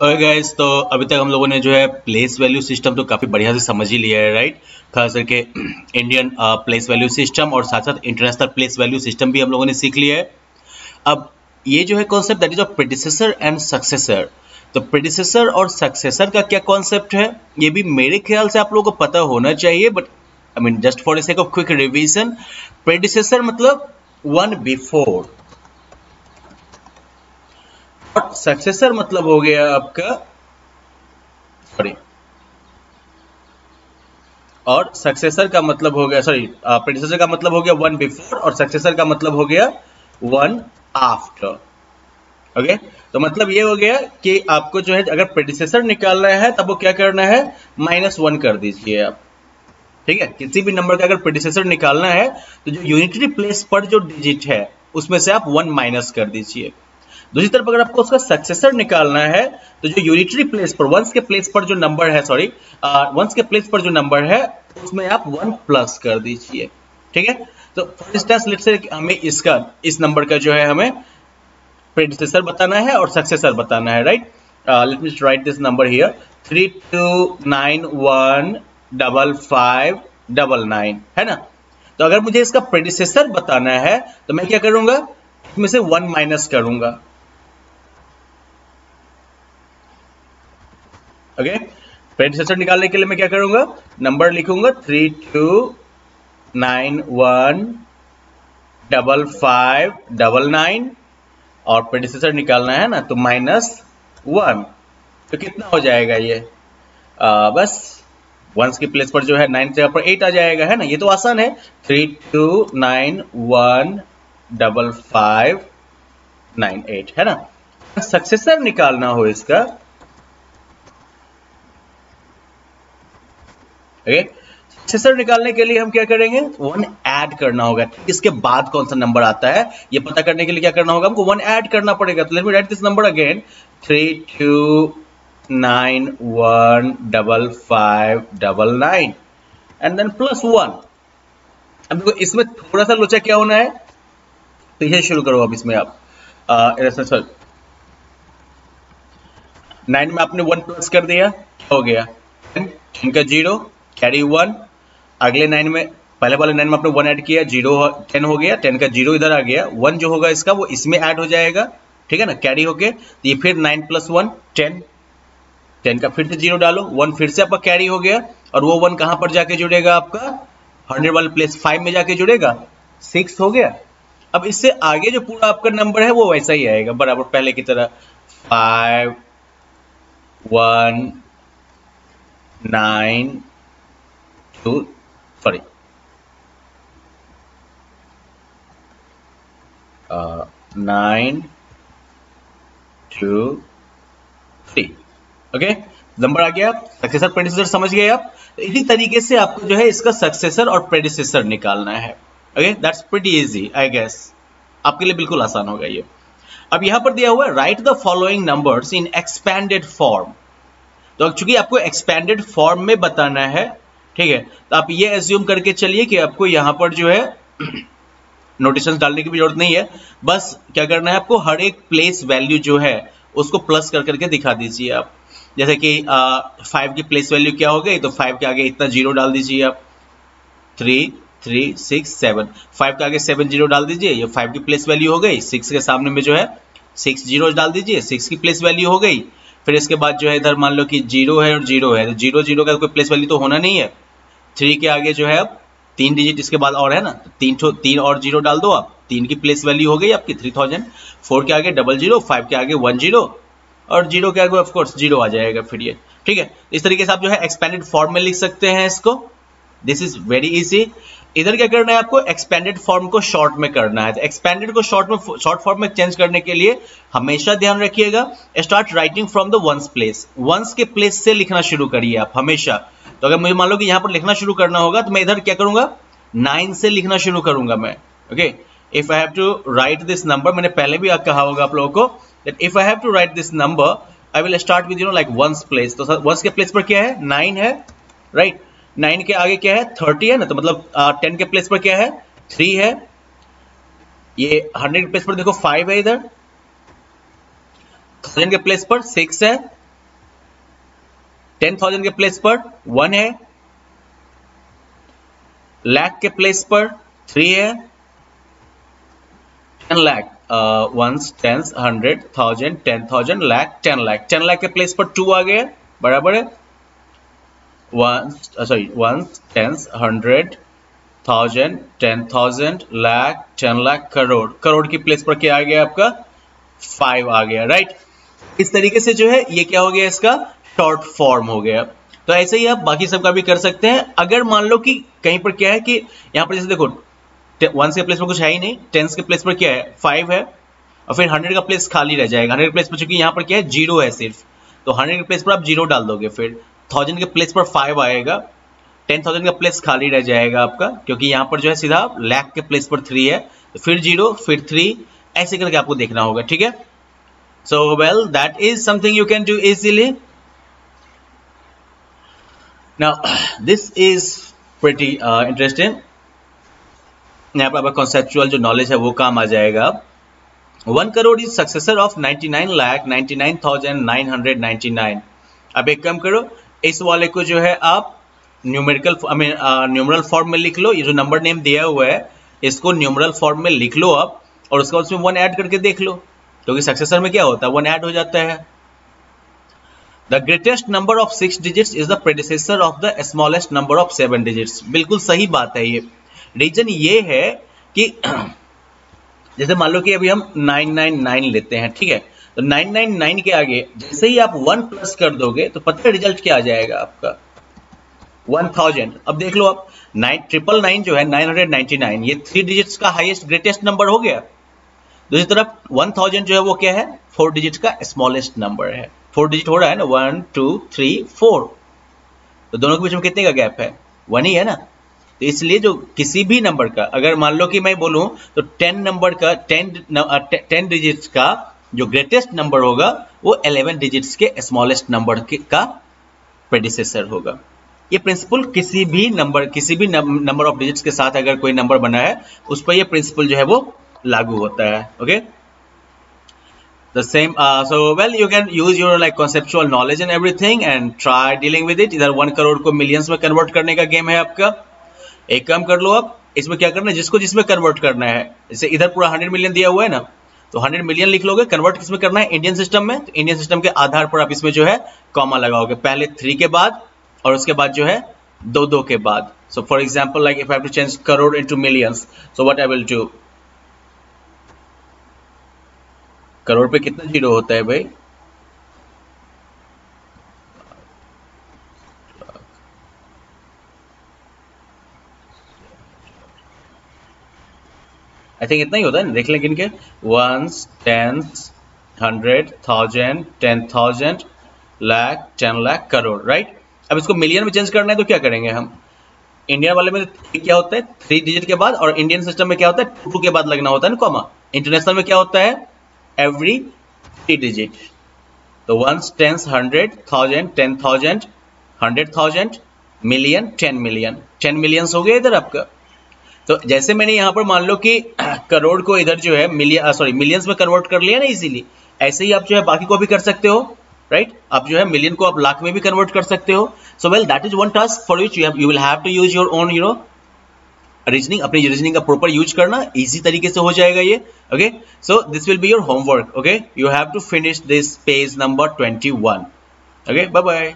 Okay guys, तो अभी तक हम लोगों ने जो है प्लेस वैल्यू सिस्टम तो काफ़ी बढ़िया से समझ ही लिया है, राइट। खास करके इंडियन प्लेस वैल्यू सिस्टम और साथ साथ इंटरनेशनल प्लेस वैल्यू सिस्टम भी हम लोगों ने सीख लिया है। अब ये जो है concept that is of predecessor and successor. तो प्रेडिसेसर और सक्सेसर का क्या कॉन्सेप्ट है, ये भी मेरे ख्याल से आप लोगों को पता होना चाहिए, but I mean just for the sake of quick revision, predecessor मतलब वन बिफोर, और सक्सेसर मतलब हो गया आपका, सॉरी, और सक्सेसर का मतलब हो गया, सॉरी, प्रेडिसेसर का मतलब हो गया वन बिफोर और सक्सेसर का मतलब हो गया वन आफ्टर। ओके, तो मतलब ये हो गया कि आपको जो है अगर प्रेडिसेसर निकालना है तब वो क्या करना है, -1 कर दीजिए आप। ठीक है, किसी भी नंबर का अगर प्रेडिसेसर निकालना है तो जो यूनिटरी प्लेस पर जो डिजिट है उसमें से आप 1 माइनस कर दीजिए। दूसरी तरफ अगर आपको उसका सक्सेसर निकालना है तो जो यूनिटरी प्लेस पर वंस के प्लेस पर जो नंबर है, सॉरी, वंस के प्लेस पर जो नंबर है उसमें आप 1 प्लस कर दीजिए। ठीक है, तो फॉर इंस्टेंस लेट्स से हमें इसका, इस नंबर का जो है हमें प्रेडिसेसर बताना है और सक्सेसर बताना है, right. Late me write this number here, 32915599 है ना। तो अगर मुझे इसका प्रेडिसेसर बताना है तो मैं क्या करूंगा, इसमें से 1 माइनस करूंगा। ओके, प्रेडिसेसर निकालने के लिए मैं क्या करूंगा, नंबर लिखूंगा 32915599 और प्रेडिसेसर निकालना है ना तो -1। तो कितना हो जाएगा ये, बस वंस की प्लेस पर जो है 9 जगह पर 8 आ जाएगा, है ना। ये तो आसान है, 32915598 है ना। सक्सेसर निकालना हो इसका, ओके, सक्सेसर निकालने के लिए हम क्या करेंगे, 1 ऐड करना होगा। इसके बाद कौन सा नंबर आता है ये पता करने के लिए क्या करना होगा, हमको 1 ऐड करना पड़ेगा। तो let me write this number again, 32915599 and then +1। अब देखो इसमें थोड़ा सा लोचा क्या होना है, तो ये शुरू करो अब इसमें आप, सर 9 में आपने 1 प्लस कर दिया, क्या हो गया, 10 का 0 कैरी 1। अगले 9 में, पहले वाले 9 में आपने 1 ऐड किया, 0 10 हो गया, 10 का 0 इधर आ गया, 1 जो होगा इसका वो इसमें ऐड हो जाएगा, ठीक है ना, कैरी होके। तो ये फिर 9 + 1 10, 10 का फिर से 0 डालो, 1 फिर से आपका कैरी हो गया, और वो 1 कहां पर जाके जुड़ेगा, आपका 100 वाले प्लेस 5 में जाके जुड़ेगा, 6 हो गया। अब इससे आगे जो पूरा आपका नंबर है वो वैसा ही आएगा, बराबर पहले की तरह, 5 1 9 2, सॉरी, 9 2 3। ओके, नंबर आ गया, सक्सेसर प्रेडिसेसर समझ गए आप। तो इसी तरीके से आपको जो है इसका सक्सेसर और प्रेडिसेसर निकालना है। Okay, that's pretty easy, I guess आपके लिए बिल्कुल आसान होगा ये। अब यहां पर दिया हुआ है, right the following numbers in expanded form. तो चूंकि आपको एक्सपैंडेड फॉर्म में बताना है, ठीक है, तो आप ये एज्यूम करके चलिए कि आपको यहां पर जो है नोटेशंस डालने की भी जरूरत नहीं है, बस क्या करना है आपको, हर एक प्लेस वैल्यू जो है उसको प्लस कर करके दिखा दीजिए आप। जैसे कि 5 की प्लेस वैल्यू क्या हो गई, तो 5 के आगे इतना 0 डाल दीजिए आप, 3 3 6 7, 5 के आगे 7 0 डाल दीजिए, ये 5 की प्लेस वैल्यू हो गई। 6 के सामने में जो है 6 0 डाल दीजिए, 6 की प्लेस वैल्यू हो गई। फिर इसके बाद जो है इधर मान लो कि 0 है और 0 है, तो 0 0 का कोई प्लेस वैल्यू तो होना नहीं है। 3 के आगे जो है अब 3 डिजिट इसके बाद और है ना, तो 3 और 0 डाल दो आप, 3 की प्लेस वैल्यू हो गई आपकी 3000। 4 के आगे 00, 5 के आगे 10 और 0 के आगे ऑफ कोर्स 0 आ जाएगा फिर ये, ठीक है। इस तरीके से आप जो है एक्सपेंडेड फॉर्म में लिख सकते हैं इसको, दिस इज वेरी इजी। इधर क्या करना है आपको, एक्सपेंडेड फॉर्म को शॉर्ट में करना है। तो एक्सपेंडेड को शॉर्ट फॉर्म में चेंज करने के लिए हमेशा ध्यान रखिएगा, start writing from the ones place, ones के प्लेस से लिखना शुरू करिए आप हमेशा। तो अगर मुझे मान लो कि यहां पर लिखना शुरू करना होगा तो मैं इधर क्या करूंगा, 9 से लिखना शुरू करूंगा मैं। Okay, if I have to write this number, मैंने पहले भी कहा होगा आप लोगों को, that if I have to write this number I will start with like ones place. तो वंस के प्लेस पर क्या है, 9 है, राइट। 9 के आगे क्या है, 30 है ना, तो मतलब 10 के प्लेस पर क्या है, 3 है। ये 100 के प्लेस पर देखो 5 है, इधर 1000 के प्लेस पर 6 है, 10,000 के प्लेस पर 1 है, लाख के प्लेस पर 3 है, 10 लाख, वंस, टेंस, 100, 1000, 10,000, लाख, 10 लाख, 10 लाख के प्लेस पर 2 आ गया, बराबर है, वंस, टेंस, 100, 1000, 10,000, लाख, 10 लाख, करोड़, करोड़ की प्लेस पर क्या आ गया आपका 5 आ गया, राइट। इस तरीके से जो है ये क्या हो गया, इसका शॉर्ट फॉर्म हो गया। तो ऐसे ही आप बाकी सबका भी कर सकते हैं। अगर मान लो कि कहीं पर क्या है कि यहाँ पर जैसे देखो 1 के प्लेस पर कुछ है ही नहीं, 10 के प्लेस पर क्या है 5 है, और फिर 100 का प्लेस खाली रह जाएगा। 100 के प्लेस पर चूंकि यहाँ पर क्या है 0 है सिर्फ, तो 100 के प्लेस पर आप 0 डाल दोगे, फिर 1000 के प्लेस पर 5 आएगा, 10,000 का प्लेस खाली रह जाएगा आपका, क्योंकि यहाँ पर जो है सीधा लाख के प्लेस पर 3 है, तो फिर 0, फिर 3, ऐसे करके आपको देखना होगा, ठीक है। सो well, that is something you can do easily. Now, this is pretty interesting. यहाँ पर आपका कॉन्सेप्चुअल जो नॉलेज है वो काम आ जाएगा। 1 करोड़ इज सक्सेसर ऑफ 99,99,999। अब एक काम करो, इस वाले को जो है आप न्यूमेरिकल न्यूमरल फॉर्म में लिख लो। ये जो नंबर नेम दिया हुआ है इसको न्यूमरल फॉर्म में लिख लो आप, और उसके बाद उसमें 1 ऐड करके देख लो, क्योंकि सक्सेसर में क्या होता है 1 ऐड हो जाता है। The greatest number of 6 digits is the predecessor of the smallest number of 7 digits. बिल्कुल सही बात है ये। रीजन ये है कि जैसे मान लो कि अभी हम 999 लेते हैं, ठीक है, तो 999 के आगे जैसे ही आप 1 प्लस कर दोगे तो पता है रिजल्ट क्या आ जाएगा आपका 1000। अब देख लो आप 999 जो है 999, ये 3 डिजिट्स का हाईएस्ट ग्रेटेस्ट नंबर हो गया। दूसरी तरफ 1000 जो है वो क्या है 4 डिजिट का स्मॉलेस्ट नंबर है। 4 डिजिट हो रहा है ना, 1 2 3 4, तो दोनों के बीच में कितने का गैप है 1 ही है ना। तो इसलिए जो किसी भी नंबर का, अगर मान लो कि मैं बोलूं तो 10 नंबर का 10 डिजिट्स का जो ग्रेटेस्ट नंबर होगा वो 11 डिजिट्स के स्मॉलेस्ट नंबर का प्रेडिसेसर होगा। ये प्रिंसिपल किसी भी नंबर ऑफ डिजिट्स के साथ अगर कोई नंबर बना है उस पर ये प्रिंसिपल जो है वो लागू होता है। Okay, the same so well you can use your like conceptual knowledge and everything and try dealing with it। इधर 1 करोड़ को मिलियंस में कन्वर्ट करने का गेम है आपका। एक काम कर लो आप, इसमें क्या करना है जिसको जिसमें कन्वर्ट करना है, जैसे इधर पूरा 100 मिलियन दिया हुआ है ना, तो 100 मिलियन लिख लोगे, कन्वर्ट किसमें करना है इंडियन सिस्टम में, तो इंडियन सिस्टम के आधार पर आप इसमें जो है कॉमा लगाओगे, पहले 3 के बाद और उसके बाद जो है 2 के बाद। So for example like if I have to change crore into millions, so what I will do, crore पे कितना जीरो होता है भाई, आई थिंक इतना ही होता है ना, देख लें गिन के 1s 10s 100 1000 10,000 lakh 10 lakh crore, right. अब इसको मिलियन में चेंज करना है तो क्या करेंगे हम, इंडियन वाले में क्या होता है 3 डिजिट के बाद, और इंडियन सिस्टम में क्या होता है 2 के बाद लगना होता है ना कॉमा। इंटरनेशनल में क्या होता है एवरी 3 डिजिट, तो 1s 10s 100 1000 10,000 100,000 million 10 million 10 millions हो गए इधर आपका। तो जैसे मैंने यहाँ पर मान लो कि करोड़ को इधर जो है मिलियंस में कन्वर्ट कर लिया ना इजीली, ऐसे ही आप जो है बाकी को भी कर सकते हो, राइट। आप जो है मिलियन को आप लाख में भी कन्वर्ट कर सकते हो। So well that is one task for which you will have to use your own reasoning, अपनी रीजनिंग का प्रॉपर यूज करना, इजी तरीके से हो जाएगा ये। Okay, so this will be your homework. Okay, you have to finish this page number 21। Okay, bye bye.